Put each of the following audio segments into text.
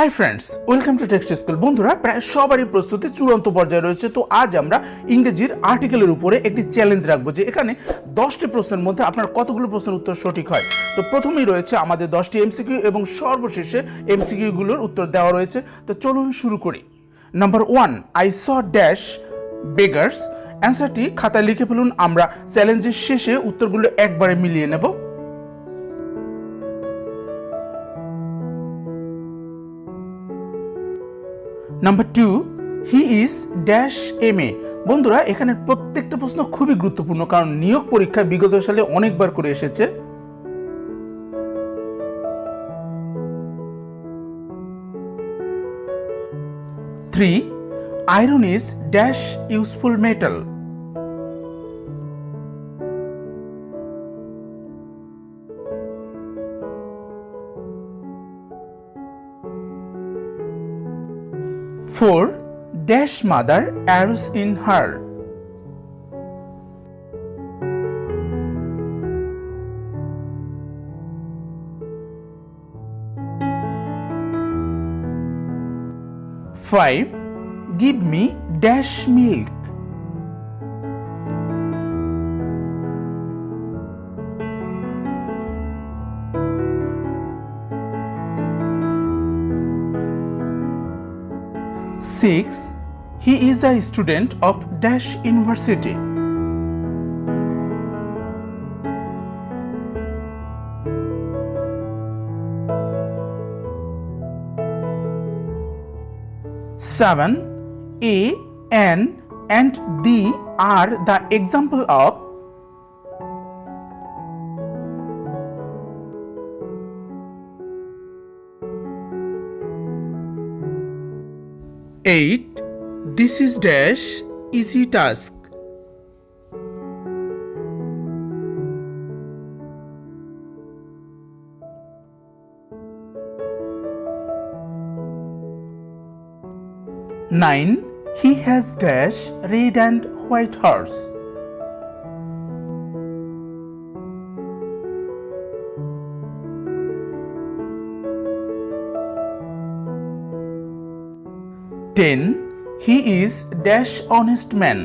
Hi friends, welcome to text school. বন্ধুরা, প্রায় সবারই প্রস্তুতি চূড়ান্ত পর্যায়ে রয়েছে। তো আজ আমরা ইংরেজির আর্টিকেলের উপরে একটি চ্যালেঞ্জ রাখবো যে এখানে 10টি প্রশ্নের মধ্যে আপনার কতগুলো প্রশ্নের উত্তর সঠিক হয়। তো প্রথমেই রয়েছে আমাদের 10টি এমসিকিউ এবং সর্বশেষে এমসিকিউগুলোর উত্তর দেওয়া রয়েছে। তো চলুন শুরু করি। Number 1, I saw dash beggars. অ্যান্সারটি খাতায় লিখে ফেলুন। আমরা চ্যালেঞ্জের শেষে উত্তরগুলো একবারে মিলিয়ে নেব। Number 2, he is dash MA. বন্ধুরা, এখানে প্রত্যেকটা প্রশ্ন খুবই গুরুত্বপূর্ণ, কারণ নিয়োগ পরীক্ষায় বিগত সালে অনেকবার করে এসেছে। Three, iron is dash useful metal. Four, dash mother arrows in her. Five, give me dash milk. Six, he is a student of dash university. Seven, A, N, and the are the example of. Eight, this is dash easy task. Nine, he has dash red and white horse. Ten, he is dash honest man.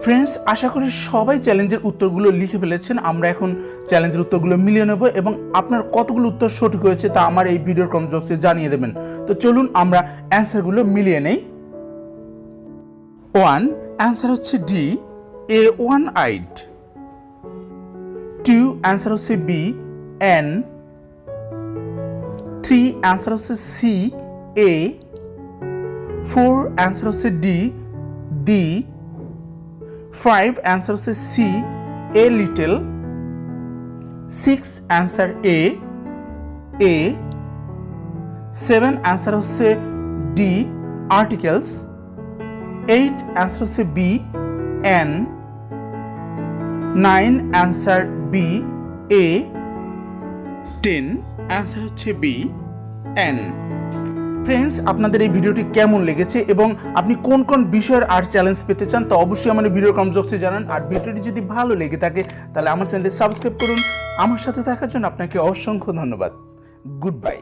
Friends, আশা করি সবাই চ্যালেঞ্জের উত্তরগুলো লিখে ফেলেছেন। আমরা এখন চ্যালেঞ্জের উত্তরগুলো মিলিয়ে নেব এবং আপনার কতগুলো উত্তর সঠিক হয়েছে তা আমার এই ভিডিওর কমেন্ট বক্সে জানিয়ে দেবেন। তো চলুন আমরা অ্যান্সারগুলো মিলিয়ে নেই। 1, অ্যান্সার হচ্ছে D, a one eyed. 2, answer হচ্ছে বি, এন। 3, অ্যান্সার হচ্ছে সি, এ। 4, অ্যান্সার হচ্ছে ডি, দি। 5, অ্যান্সার হচ্ছে C, a little. 6, answer A, a. 7, answer হচ্ছে ডি, আর্টিকেলস। 8, অ্যান্সার হচ্ছে B, an. 9, answer B, a. 10, answer হচ্ছে B, an. Friends, আপনাদের এই ভিডিওটি কেমন লেগেছে এবং আপনি কোন কোন বিষয়ের আর চ্যালেঞ্জ পেতে চান তা অবশ্যই আমার ভিডিওর কমেন্ট বক্সে জানান। আর ভিডিওটি যদি ভালো লেগে থাকে তাহলে আমার চ্যানেলটি সাবস্ক্রাইব করুন। আমার সাথে থাকার জন্য আপনাকে অসংখ্য ধন্যবাদ। Good bye.